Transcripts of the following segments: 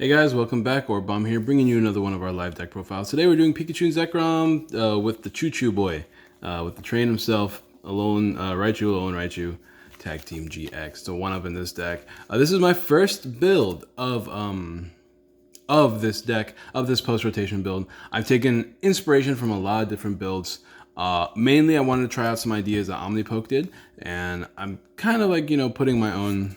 Hey guys, welcome back. Orbomb here, bringing you another one of our live deck profiles. Today we're doing Pikachu and Zekrom with the Choo Choo Boy, with the train himself, Alolan Raichu, Tag Team GX. So one up in this deck. This is my first build of this deck, of this post-rotation build. I've taken inspiration from a lot of different builds. Mainly I wanted to try out some ideas that Omnipoke did, and I'm kind of like, you know, putting my own,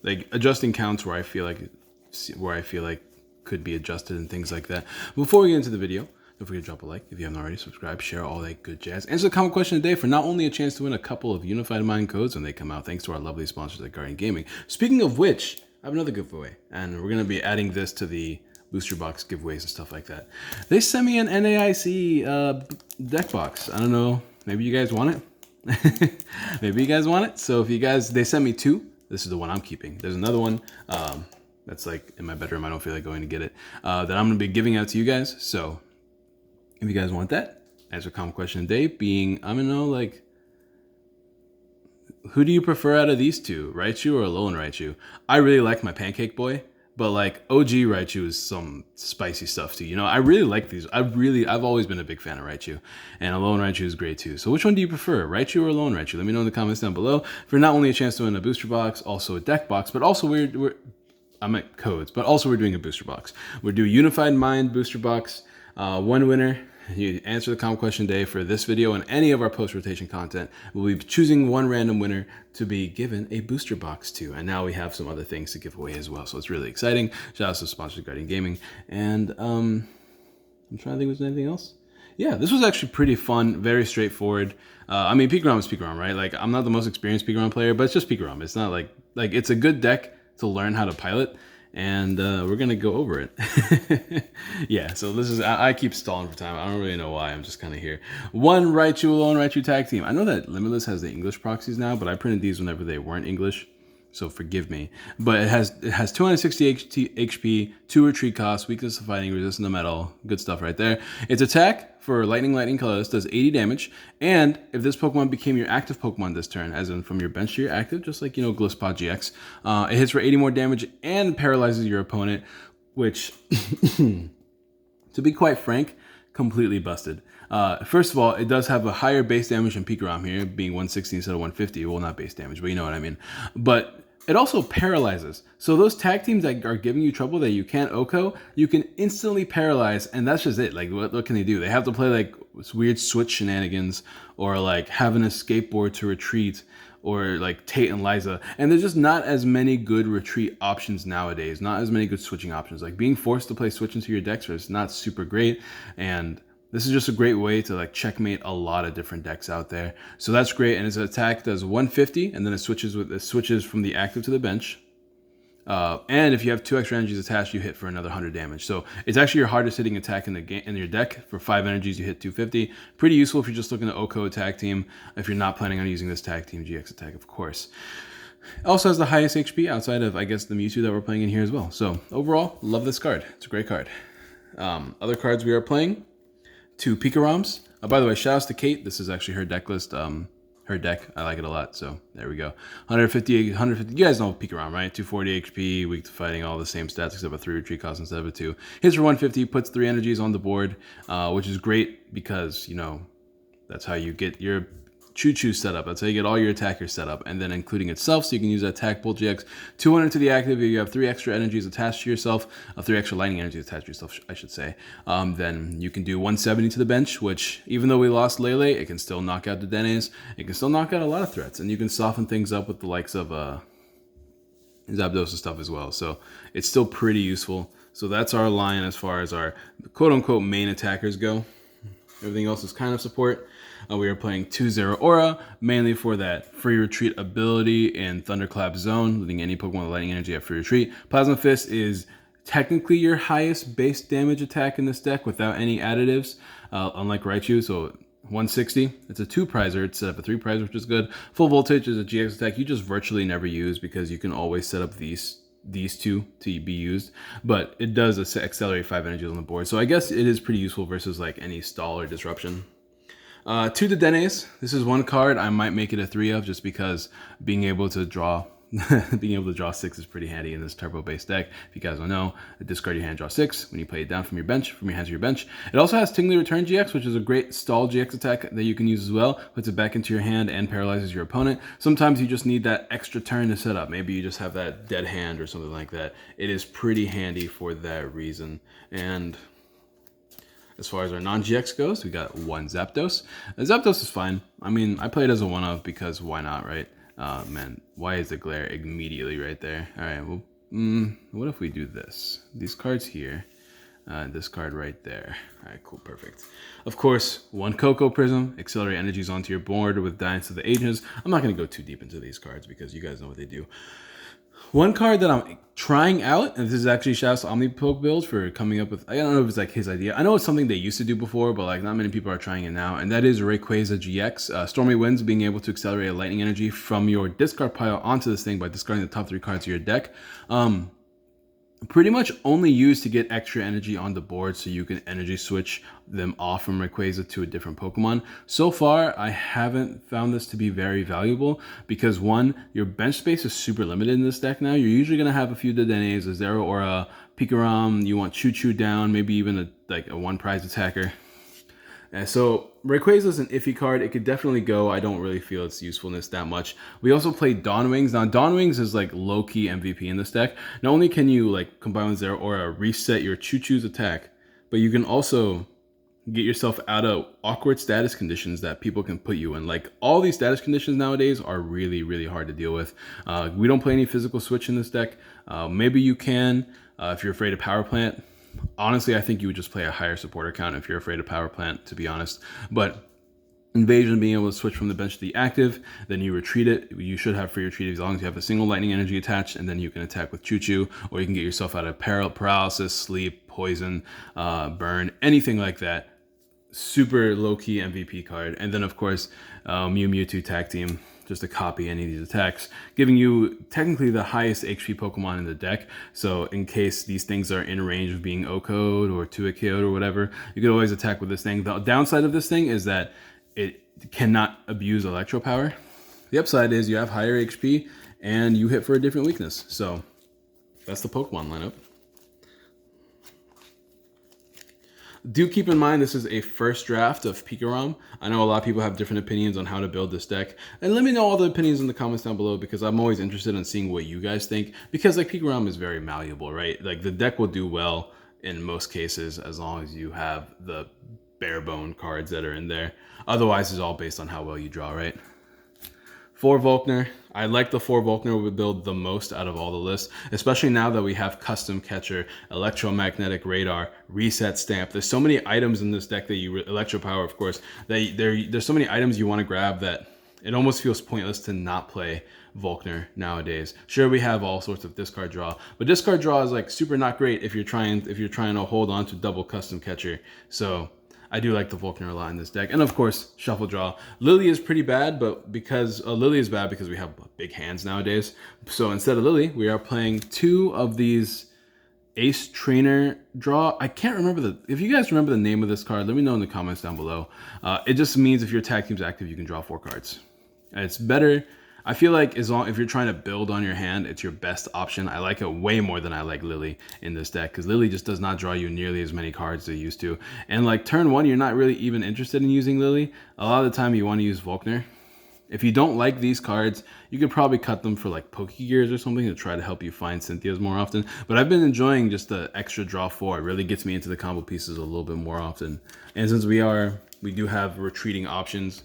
like adjusting counts where I feel like could be adjusted and things like that. Before we get into the video, don't forget to drop a like if you haven't already, subscribe, share, all that good jazz. Answer the comment question today for not only a chance to win a couple of Unified Mind codes when they come out, thanks to our lovely sponsors at Guardian Gaming. Speaking of which, I have another giveaway, and we're going to be adding this to the booster box giveaways and stuff like that. They sent me an NAIC deck box. I don't know, maybe you guys want it? Maybe you guys want it? So if you guys, they sent me two. This is the one I'm keeping. There's another one that's like in my bedroom. I don't feel like going to get it. That I'm going to be giving out to you guys. So if you guys want that, answer a comment question today being, I don't know, like, who do you prefer out of these two? Raichu or Alolan Raichu? I really like my Pancake Boy, but like OG Raichu is some spicy stuff too. You know, I really like these. I've always been a big fan of Raichu, and Alolan Raichu is great too. So which one do you prefer, Raichu or Alolan Raichu? Let me know in the comments down below for not only a chance to win a booster box, also a deck box, but also I'm at codes, but also we're doing a booster box. We're doing Unified Mind booster box. One winner. You answer the comment question today for this video and any of our post-rotation content. We'll be choosing one random winner to be given a booster box to. And now we have some other things to give away as well. So it's really exciting. Shout out to sponsor Guardian Gaming. And I'm trying to think if there's anything else. Yeah, this was actually pretty fun, very straightforward. I mean, PikaRom is PikaRom, right? Like, I'm not the most experienced PikaRom player, but it's just PikaRom. It's not like it's a good deck to learn how to pilot. And we're gonna go over it. Yeah, so this is, I keep stalling for time. I don't really know why. I'm just kind of here. One Alolan Raichu tag team. I know that Limitless has the English proxies now, but I printed these whenever they weren't English, so forgive me. But it has 260 HP, 2 retreat costs, weakness to fighting, resistance to metal, good stuff right there. Its attack for lightning colorless does 80 damage, and if this Pokemon became your active Pokemon this turn, as in from your bench to your active, just like, you know, Glitchxcity GX, it hits for 80 more damage and paralyzes your opponent, which, to be quite frank, completely busted. First of all, it does have a higher base damage than PikaRom here, being 160 instead of 150. Well, not base damage, but you know what I mean. But it also paralyzes. So those tag teams that are giving you trouble that you can't OHKO, you can instantly paralyze, and that's just it. Like, what can they do? They have to play like weird switch shenanigans, or like having a skateboard to retreat, or like Tate and Liza. And there's just not as many good retreat options nowadays. Not as many good switching options. Like, being forced to play switch into your decks is not super great, and this is just a great way to like checkmate a lot of different decks out there. So that's great. And its attack does 150, and then it switches from the active to the bench. And if you have 2 extra energies attached, you hit for another 100 damage. So it's actually your hardest hitting attack in the game, in your deck. For 5 energies, you hit 250. Pretty useful if you're just looking to OHKO tag team. If you're not planning on using this tag team GX attack, of course. Also has the highest HP outside of, I guess, the Mewtwo that we're playing in here as well. So overall, love this card. It's a great card. Other cards we are playing. 2 PikaRoms. By the way, shout outs to Kate. This is actually her deck list. Her deck. I like it a lot. So there we go. 150. You guys know PikaRom, right? 240 HP, weak to fighting, all the same stats except a 3 retreat cost instead of a 2. Hits for 150, puts 3 energies on the board, which is great because, you know, that's how you get your Choo Choo setup. That's how you get all your attackers set up, and then including itself, so you can use that Attack Bolt GX. 200 to the active. If you have 3 extra energies attached to yourself, 3 extra lightning energies attached to yourself, I should say. Then you can do 170 to the bench, which, even though we lost Lele, it can still knock out the Denes. It can still knock out a lot of threats, and you can soften things up with the likes of Zapdos and stuff as well. So it's still pretty useful. So that's our line as far as our quote-unquote main attackers go. Everything else is kind of support. We are playing 2-0 Aura, mainly for that free retreat ability in Thunderclap Zone, letting any Pokemon with lightning energy have free retreat. Plasma Fist is technically your highest base damage attack in this deck without any additives, unlike Raichu, so 160. It's a 2-prizer, it's set up a 3-prizer, which is good. Full Voltage is a GX attack you just virtually never use because you can always set up these two to be used, but it does accelerate 5 energies on the board. So I guess it is pretty useful versus like any stall or disruption. 2 to Denes. This is one card I might make it a 3 of just because being able to draw being able to draw 6 is pretty handy in this turbo-based deck. If you guys don't know, discard your hand, draw 6 when you play it down from your bench, from your hand to your bench. It also has Tingly Return GX, which is a great stall GX attack that you can use as well. Puts it back into your hand and paralyzes your opponent. Sometimes you just need that extra turn to set up. Maybe you just have that dead hand or something like that. It is pretty handy for that reason. And as far as our non-GX goes, we got 1 Zapdos. Zapdos is fine. I mean, I play it as a 1-of because why not, right? Man, why is the glare immediately right there? All right, well, what if we do this? These cards here, this card right there. All right, cool, perfect. Of course, 1 Cocoa Prism, accelerate energies onto your board with Dance of the Ages. I'm not going to go too deep into these cards because you guys know what they do. One card that I'm trying out, and this is actually shouts to Omnipoke Build for coming up with, I don't know if it's like his idea. I know it's something they used to do before, but like not many people are trying it now, and that is Rayquaza GX. Stormy Winds, being able to accelerate a lightning energy from your discard pile onto this thing by discarding the top 3 cards of your deck. Pretty much only used to get extra energy on the board so you can energy switch them off from Rayquaza to a different Pokemon. So far, I haven't found this to be very valuable because 1, your bench space is super limited in this deck now. You're usually going to have a few Dedenes, a Zero or a PikaRom. You want Choo-Choo down, maybe even a 1 prize attacker. And so Rayquaza is an iffy card. It could definitely go. I don't really feel its usefulness that much. We also play Dawn Wings. Now Dawn Wings is like low-key MVP in this deck. Not only can you like combine with Zero or reset your Choo-Choo's attack, but you can also get yourself out of awkward status conditions that people can put you in. Like all these status conditions nowadays are really, really hard to deal with. We don't play any physical switch in this deck. Maybe you can if you're afraid of Power Plant. Honestly, I think you would just play a higher supporter count if you're afraid of Power Plant, to be honest. But Invasion, being able to switch from the bench to the active, then you retreat it. You should have free retreat as long as you have a single lightning energy attached, and then you can attack with Choo-Choo, or you can get yourself out of paralysis, sleep, poison, burn, anything like that. Super low-key MVP card. And then, of course, Mew Mewtwo Tag Team, just to copy any of these attacks, giving you technically the highest HP Pokemon in the deck. So in case these things are in range of being O-Code or 2-hit KO'd or whatever, you can always attack with this thing. The downside of this thing is that it cannot abuse Electro Power. The upside is you have higher HP and you hit for a different weakness. So that's the Pokemon lineup. Do keep in mind this is a first draft of PikaRom. I know a lot of people have different opinions on how to build this deck. And let me know all the opinions in the comments down below because I'm always interested in seeing what you guys think. Because like PikaRom is very malleable, right? Like the deck will do well in most cases as long as you have the bare bone cards that are in there. Otherwise, it's all based on how well you draw, right? 4 Volkner. I like the 4 Volkner build the most out of all the lists, especially now that we have Custom Catcher, Electromagnetic Radar, Reset Stamp. There's so many items in this deck that Electro Power, of course, that there's so many items you want to grab that it almost feels pointless to not play Volkner nowadays. Sure, we have all sorts of discard draw, but discard draw is like super not great if you're trying to hold on to double Custom Catcher. So I do like the Volkner a lot in this deck. And of course, Shuffle Draw. Lily is pretty bad, but because Lily is bad because we have big hands nowadays. So instead of Lily, we are playing 2 of these Ace Trainer Draw. I can't remember if you guys remember the name of this card, let me know in the comments down below. It just means if your tag team's active, you can draw 4 cards. And it's better. I feel like if you're trying to build on your hand, it's your best option. I like it way more than I like Lily in this deck because Lily just does not draw you nearly as many cards as it used to. And like turn 1, you're not really even interested in using Lily. A lot of the time you want to use Volkner. If you don't like these cards, you could probably cut them for like Pokegears or something to try to help you find Cynthia's more often. But I've been enjoying just the extra draw 4. It really gets me into the combo pieces a little bit more often. And since we do have retreating options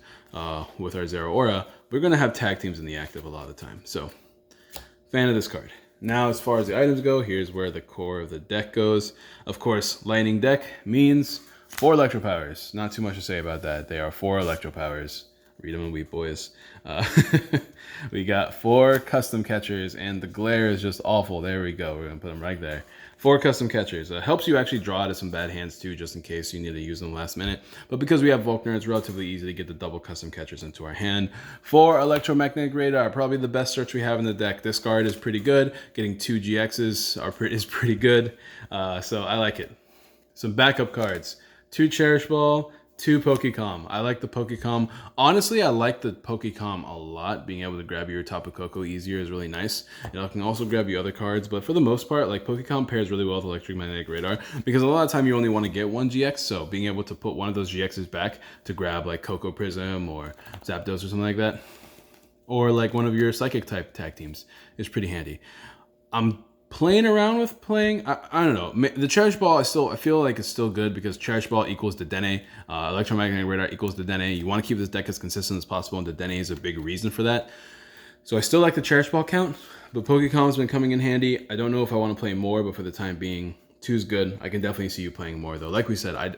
with our Zero Aura, we're going to have tag teams in the active a lot of the time. So, fan of this card. Now, as far as the items go, here's where the core of the deck goes. Of course, Lightning Deck means 4 Electro Powers. Not too much to say about that. They are 4 Electro Powers. Read them and weep, boys. We got 4 Custom Catchers, and the glare is just awful. There we go. We're going to put them right there. 4 Custom Catchers. Helps you actually draw out of some bad hands too, just in case you need to use them last minute. But because we have Volkner, it's relatively easy to get the double Custom Catchers into our hand. 4 Electromagnetic Radar. Probably the best search we have in the deck. This card is pretty good. Getting 2 GXs is pretty good. So I like it. Some backup cards. 2 Cherish Ball, 2 Pokécom. I like the Pokécom. Honestly, I like the Pokécom a lot. Being able to grab your Tapu Koko easier is really nice. You know, I can also grab you other cards, but for the most part, like Pokécom pairs really well with Electromagnetic Radar because a lot of time you only want to get one GX. So being able to put one of those GXs back to grab like Coco Prism or Zapdos or something like that, or like one of your Psychic type tag teams is pretty handy. I'm playing around with I don't know, the Cherish Ball I feel like it's still good because Cherish Ball equals the Dedenne, Electromagnetic Radar equals the Dedenne. You want to keep this deck as consistent as possible, and the Dedenne is a big reason for that. So I still like the Cherish Ball count, but Pokécon's been coming in handy. I don't know if I want to play more, but for the time being, 2 is good. I can definitely see you playing more though. Like I said, I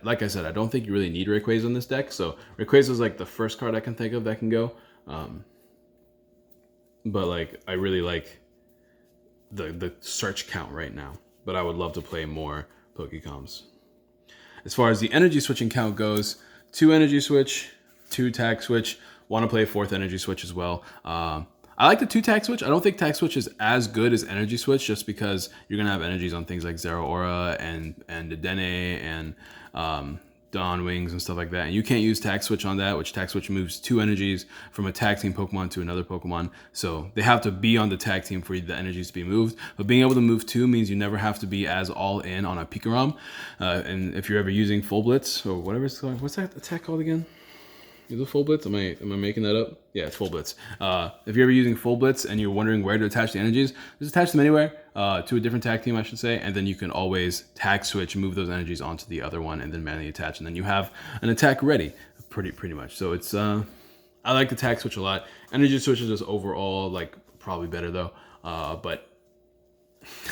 don't think you really need Rayquaza in this deck. So Rayquaza is like the first card I can think of that can go. But like I really like the search count right now, but I would love to play more Pokécoms. As far as the energy switching count goes, 2 energy switch, 2 tag switch. Want to play a 4th energy switch as well. I like the 2 tag switch. I don't think tag switch is as good as energy switch just because you're gonna have energies on things like Zeraora and Dedenne and Dawn Wings and stuff like that. And you can't use tag switch on that, which tag switch moves 2 energies from a tag team Pokemon to another Pokemon. So they have to be on the tag team for the energies to be moved. But being able to move 2 means you never have to be as all in on a PikaRom. And if you're ever using Full Blitz or whatever it's called, what's that attack called again? Is it Full Blitz? Am I making that up? Yeah, it's Full Blitz. If you're ever using Full Blitz and you're wondering where to attach the energies, just attach them anywhere to a different tag team, I should say, and then you can always tag switch, move those energies onto the other one, and then manually attach, and then you have an attack ready, pretty much. So it's I like the tag switch a lot. Energy switch is just overall like probably better though, but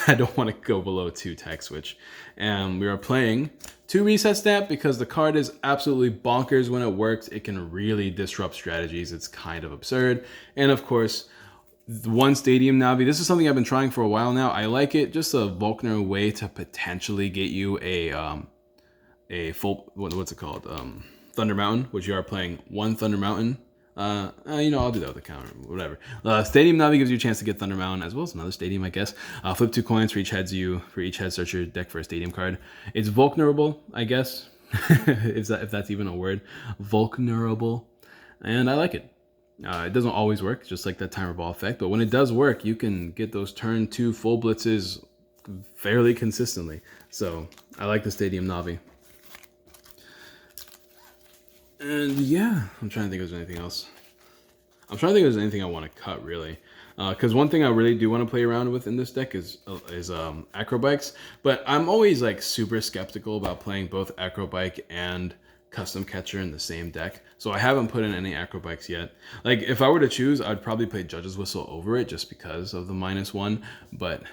I don't want to go below 2 tag switch. And we are playing 2 reset stamp because the card is absolutely bonkers when it works. It can really disrupt strategies. It's kind of absurd. And of course, 1 Stadium Navi. This is something I've been trying for a while now. I like it. Just a Volkner way to potentially get you a full, what's it called? Thunder Mountain, which you are playing 1 Thunder Mountain. You know, I'll do that with the counter, whatever. Stadium Navi gives you a chance to get Thunder Mountain as well as another Stadium, I guess. Flip 2 coins for each head search your deck for a Stadium card. It's vulnerable, I guess, if that's even a word. Vulnerable, and I like it. It doesn't always work, just like that timer ball effect, but when it does work, you can get those turn 2 full blitzes fairly consistently. So I like the Stadium Navi. And yeah, I'm trying to think if there's anything else. I'm trying to think if there's anything I want to cut, really. Because one thing I really do want to play around with in this deck is Acrobikes. But I'm always like super skeptical about playing both Acrobike and Custom Catcher in the same deck. So I haven't put in any Acrobikes yet. Like if I were to choose, I'd probably play Judge's Whistle over it just because of the -1. But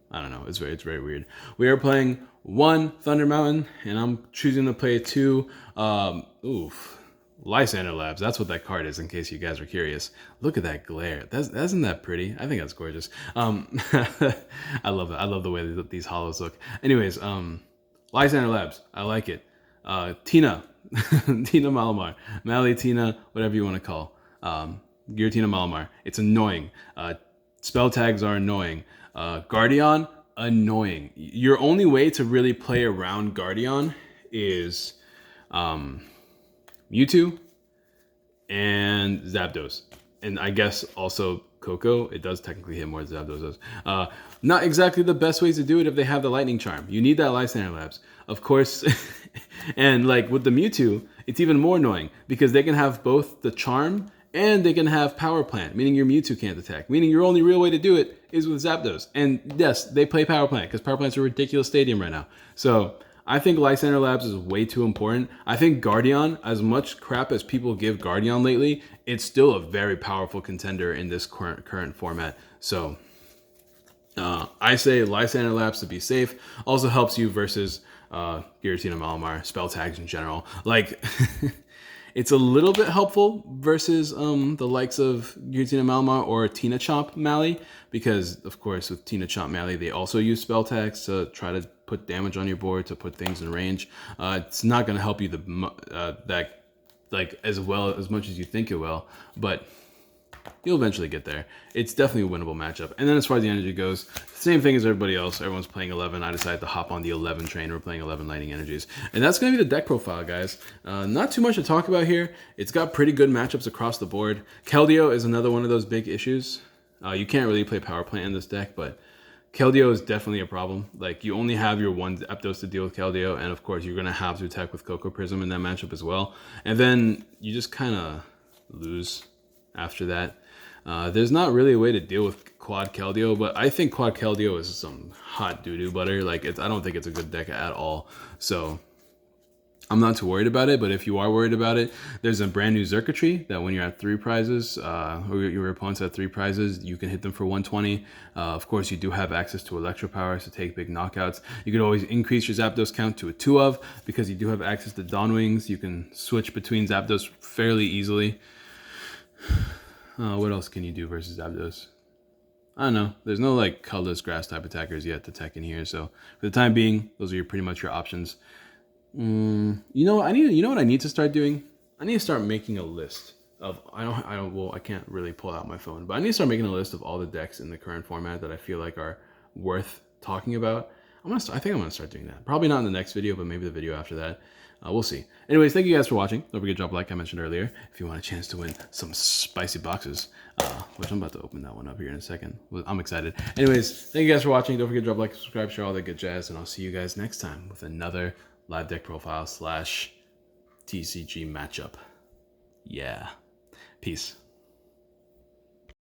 I don't know, it's very weird. We are playing 1 Thunder Mountain, and I'm choosing to play 2. Lysander Labs, that's what that card is, in case you guys are curious. Look at that glare. Isn't that pretty? I think that's gorgeous. I love it. I love the way these hollows look. Anyways, Lysander Labs, I like it. Tina, Tina Malamar, Mally Tina, whatever you want to call. Giratina Malamar. It's annoying. Spell tags are annoying. Guardian, annoying. Your only way to really play around Guardian is Mewtwo and Zapdos, and I guess also Coco. It does technically hit more than Zapdos does. Not exactly the best ways to do it if they have the Lightning Charm. You need that Lysander Labs, of course. And like with the Mewtwo, it's even more annoying because they can have both the Charm and they can have Power Plant, meaning your Mewtwo can't attack, meaning your only real way to do it is with Zapdos. And yes, they play Power Plant because Power Plant's a ridiculous stadium right now. So I think Lysander Labs is way too important. I think Guardian, as much crap as people give Guardian lately, it's still a very powerful contender in this current format. So I say Lysander Labs to be safe. Also helps you versus Giratina Malamar, spell tags in general. Like, it's a little bit helpful versus the likes of Giratina Malamar or Tina Chomp Mally, because of course with Tina Chomp Mally they also use spell tags to try to put damage on your board, to put things in range. It's not going to help you as much as you think it will, but You'll eventually get there. It's definitely a winnable matchup. And then as far as the energy goes, same thing as everybody else. Everyone's playing 11. I decided to hop on the 11 train. We're playing 11 Lightning Energies. And that's going to be the deck profile, guys. Not too much to talk about here. It's got pretty good matchups across the board. Keldeo is another one of those big issues. You can't really play Power Plant in this deck, but Keldeo is definitely a problem. Like, you only have your one Zapdos to deal with Keldeo, and of course, you're going to have to attack with Coco Prism in that matchup as well. And then you just kind of lose after that. There's not really a way to deal with Quad Keldeo, but I think Quad Keldeo is some hot doo-doo butter. Like, I don't think it's a good deck at all. So I'm not too worried about it, but if you are worried about it, there's a brand new Circuitry that when you're at 3 prizes, or your opponent's at 3 prizes, you can hit them for 120. Of course, you do have access to Electro Powers to take big knockouts. You could always increase your Zapdos count to a 2 of, because you do have access to Dawn Wings. You can switch between Zapdos fairly easily. What else can you do versus Zapdos? I don't know. There's no like colorless grass type attackers yet to tech in here, so for the time being, those are pretty much your options. You know what I need to start doing? I need to start making a list of I can't really pull out my phone, but I need to start making a list of all the decks in the current format that I feel like are worth talking about. I think I'm gonna start doing that. Probably not in the next video, but maybe the video after that. We'll see. Anyways, thank you guys for watching. Don't forget to drop a like, I mentioned earlier, if you want a chance to win some spicy boxes, which I'm about to open that one up here in a second. I'm excited. Anyways, thank you guys for watching. Don't forget to drop a like, subscribe, share all that good jazz, and I'll see you guys next time with another live deck profile / TCG matchup. Yeah. Peace.